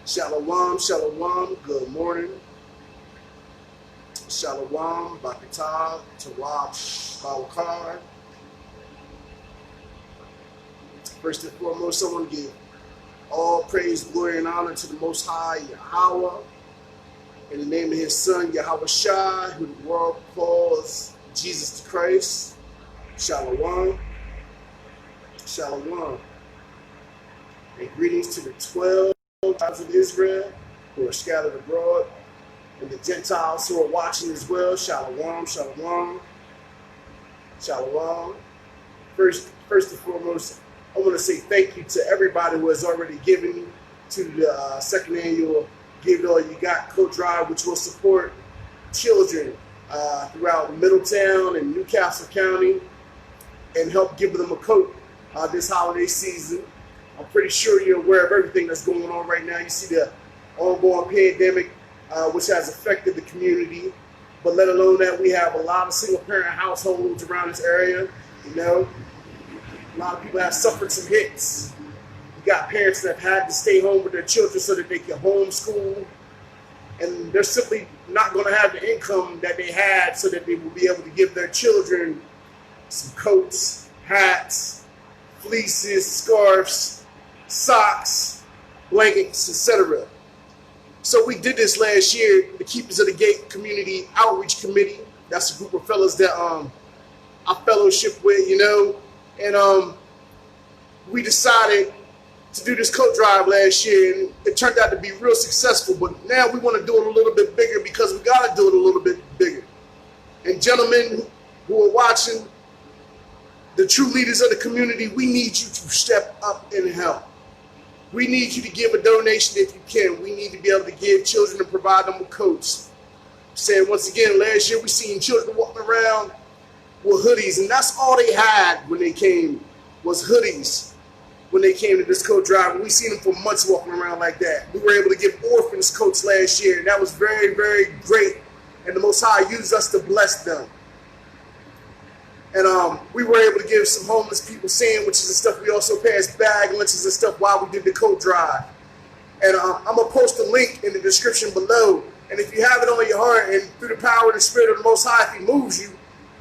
Shalom, shalom, good morning. Shalom, Bakatah, Tawab, Bawakar. First and foremost, I want to give all praise, glory, and honor to the Most High, Yahweh, in the name of His Son, Yahweh Shai, who the world calls Jesus the Christ. Shalom, shalom. And greetings to the 12 tribes of Israel who are scattered abroad, and the Gentiles who are watching as well. Shalom, shalom, shalom. First and foremost, I want to say thank you to everybody who has already given to the second annual Give It All You Got coat drive, which will support children throughout Middletown and Newcastle County and help give them a coat this holiday season. I'm pretty sure you're aware of everything that's going on right now. You see the ongoing pandemic, which has affected the community, but let alone that we have a lot of single-parent households around this area. You know, a lot of people have suffered some hits. You got parents that have had to stay home with their children so that they can homeschool, and they're simply not going to have the income that they had so that they will be able to give their children some coats, hats, fleeces, scarves, socks, blankets, etc. So we did this last year, the Keepers of the Gate Community Outreach Committee. That's a group of fellas that I fellowship with, you know, and we decided to do this coat drive last year, and it turned out to be real successful, but now we want to do it a little bit bigger because we got to do it a little bit bigger. And gentlemen who are watching, the true leaders of the community, we need you to step up and help. We need you to give a donation if you can. We need to be able to give children and provide them with coats. I'm saying once again, last year we seen children walking around with hoodies, and that's all they had when they came was hoodies. When they came to this coat drive, and we seen them for months walking around like that. We were able to give orphans coats last year, and that was very, very great. And the Most High used us to bless them. And we were able to give some homeless people sandwiches and stuff. We also passed bag lunches and stuff while we did the coat drive. And I'm going to post a link in the description below. And if you have it on your heart and through the power of the Spirit of the Most High, if He moves you,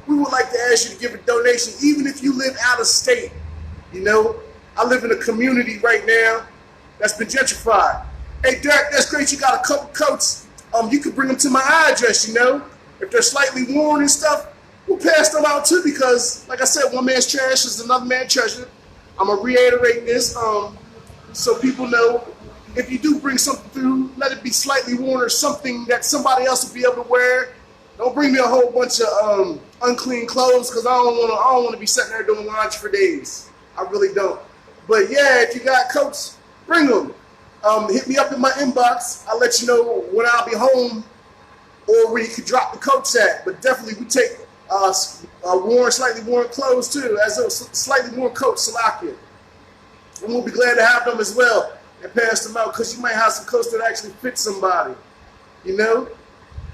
we would like to ask you to give a donation, even if you live out of state. You know, I live in a community right now that's been gentrified. Hey, Derek, that's great. You got a couple coats. You can bring them to my address, you know. If they're slightly worn and stuff, we'll pass them out too, because, like I said, one man's trash is another man's treasure. I'm going to reiterate this so people know, if you do bring something through, let it be slightly worn or something that somebody else will be able to wear. Don't bring me a whole bunch of unclean clothes, because I don't want to be sitting there doing laundry for days. I really don't. But yeah, if you got coats, bring them. Hit me up in my inbox. I'll let you know when I'll be home or where you can drop the coats at. But definitely we take slightly worn clothes too, as those slightly worn coats, Salakia. And we'll be glad to have them as well and pass them out, because you might have some coats that actually fit somebody. You know?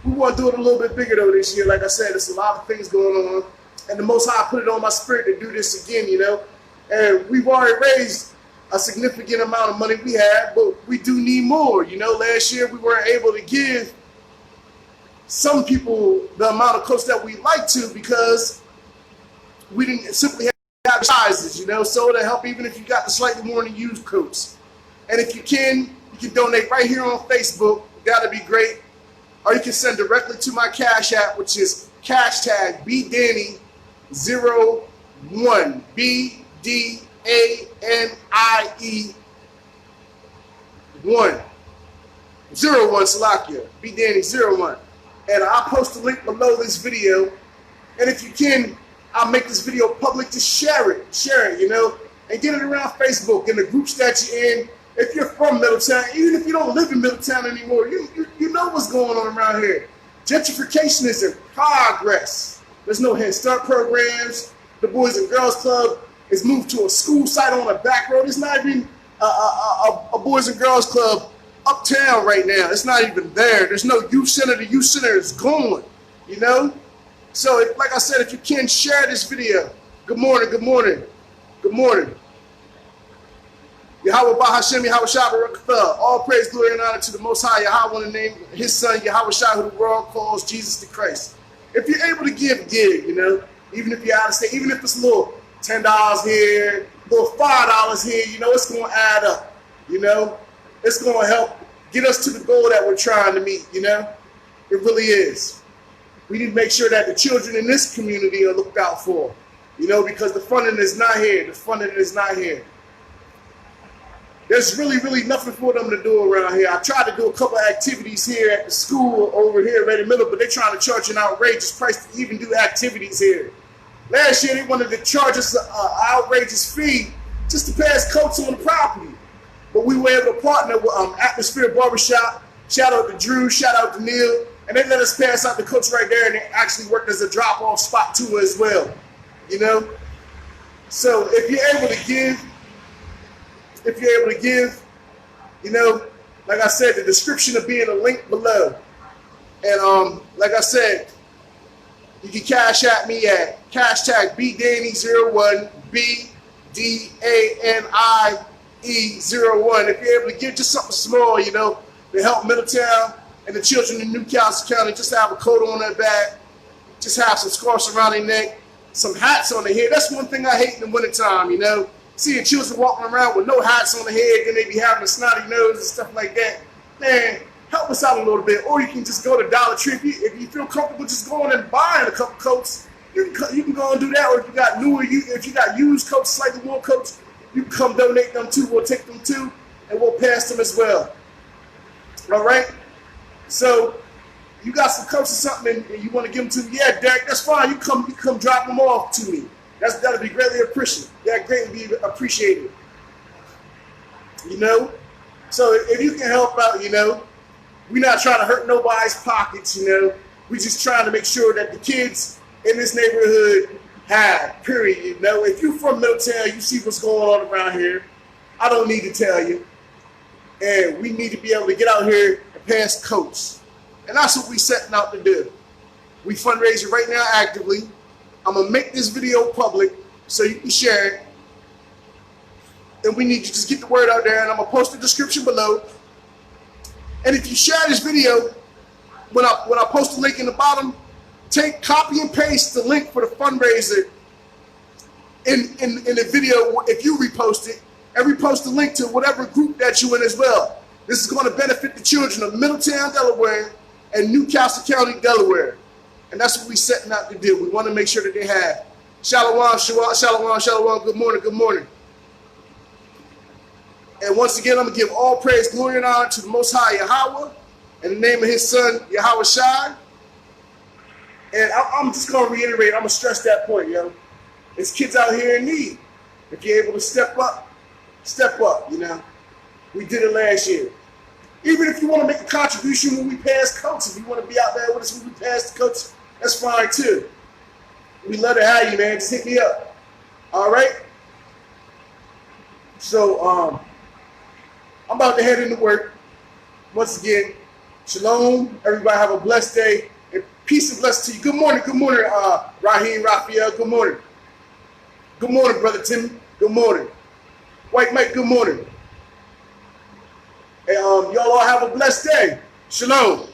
We want to do it a little bit bigger though this year. Like I said, there's a lot of things going on. And the Most High put it on my spirit to do this again, you know? And we've already raised a significant amount of money we had, but we do need more. You know, last year we weren't able to give some people the amount of coats that we like to, because we didn't simply have the sizes, you know, so to help even if you got the slightly worn and used coats. And if you can donate right here on Facebook. That'd be great. Or you can send directly to my Cash App, which is hashtag BDanie01, BDANIE1, 01 Salakia, BDanie01. And I'll post a link below this video. And if you can, I'll make this video public. Just share it, you know, and get it around Facebook and the groups that you're in. If you're from Middletown, even if you don't live in Middletown anymore, you know what's going on around here. Gentrification is in progress. There's no Head Start programs. The Boys and Girls Club is moved to a school site on a back road. It's not even a Boys and Girls Club uptown right now. It's not even there. There's no youth center. The youth center is gone, you know? So, like I said, if you can, share this video. Good morning, good morning, good morning. Yahweh Bahashem, Yahweh Shah Barakatha. All praise, glory, and honor to the Most High Yahweh in the name of His Son, Yahweh Shah, who the world calls Jesus the Christ. If you're able to give, you know. Even if you're out of state, even if it's a little $10 here, a little $5 here, you know, it's going to add up, you know. It's going to help get us to the goal that we're trying to meet, you know. It really is. We need to make sure that the children in this community are looked out for, you know, because the funding is not here. The funding is not here. There's really nothing for them to do around here. I tried to do a couple of activities here at the school over here at Ready Middle, but they're trying to charge an outrageous price to even do activities here. Last year, they wanted to charge us an outrageous fee just to pass coats on the property. But we were able to partner with Atmosphere Barbershop. Shout out to Drew, shout out to Neil. And they let us pass out the coats right there, and it actually worked as a drop-off spot too as well. You know? So if you're able to give, you know, like I said, the description will be in the link below. And like I said, you can cash at me at hashtag BDanny01, BDANIE01. If you're able to give just something small, you know, to help Middletown and the children in Newcastle County, just to have a coat on their back, just have some scarves around their neck, some hats on their head. That's one thing I hate in the wintertime, you know. Seeing children walking around with no hats on their head, then they be having a snotty nose and stuff like that. Man, help us out a little bit. Or you can just go to Dollar Tree. If you feel comfortable just going and buying a couple coats, you can go and do that. Or if you got if you got used coats, slightly worn coats, you can come donate them too. We'll take them too, and we'll pass them as well. All right? So you got some coats or something and you want to give them to me, yeah, Derek, that's fine. You come drop them off to me. That'll be greatly appreciated. That greatly be appreciated. You know? So if you can help out, you know, we're not trying to hurt nobody's pockets, you know. We're just trying to make sure that the kids in this neighborhood have, period. You know, if you're from Middletown, you see what's going on around here. I don't need to tell you. And we need to be able to get out here and pass coats. And that's what we're setting out to do. We fundraising right now actively. I'm going to make this video public so you can share it. And we need to just get the word out there. And I'm going to post the description below. And if you share this video, when I post the link in the bottom, copy and paste the link for the fundraiser in the video if you repost it. And repost the link to whatever group that you're in as well. This is going to benefit the children of Middletown, Delaware, and Newcastle County, Delaware. And that's what we're setting out to do. We want to make sure that they have. Shalom, shalom, shalom, good morning, good morning. And once again, I'm going to give all praise, glory, and honor to the Most High Yahweh in the name of His Son, Yahweh Shai. And I'm just going to reiterate, I'm going to stress that point, yo. There's kids out here in need. If you're able to step up, you know. We did it last year. Even if you want to make a contribution when we pass coats, if you want to be out there with us when we pass the coats, that's fine too. We love to have you, man. Just hit me up. All right? So, I'm about to head into work. Once again, shalom. Everybody have a blessed day. And peace and blessing to you. Good morning, Raheem, Raphael. Good morning. Good morning, Brother Timmy. Good morning. White Mike, good morning. And y'all all have a blessed day. Shalom.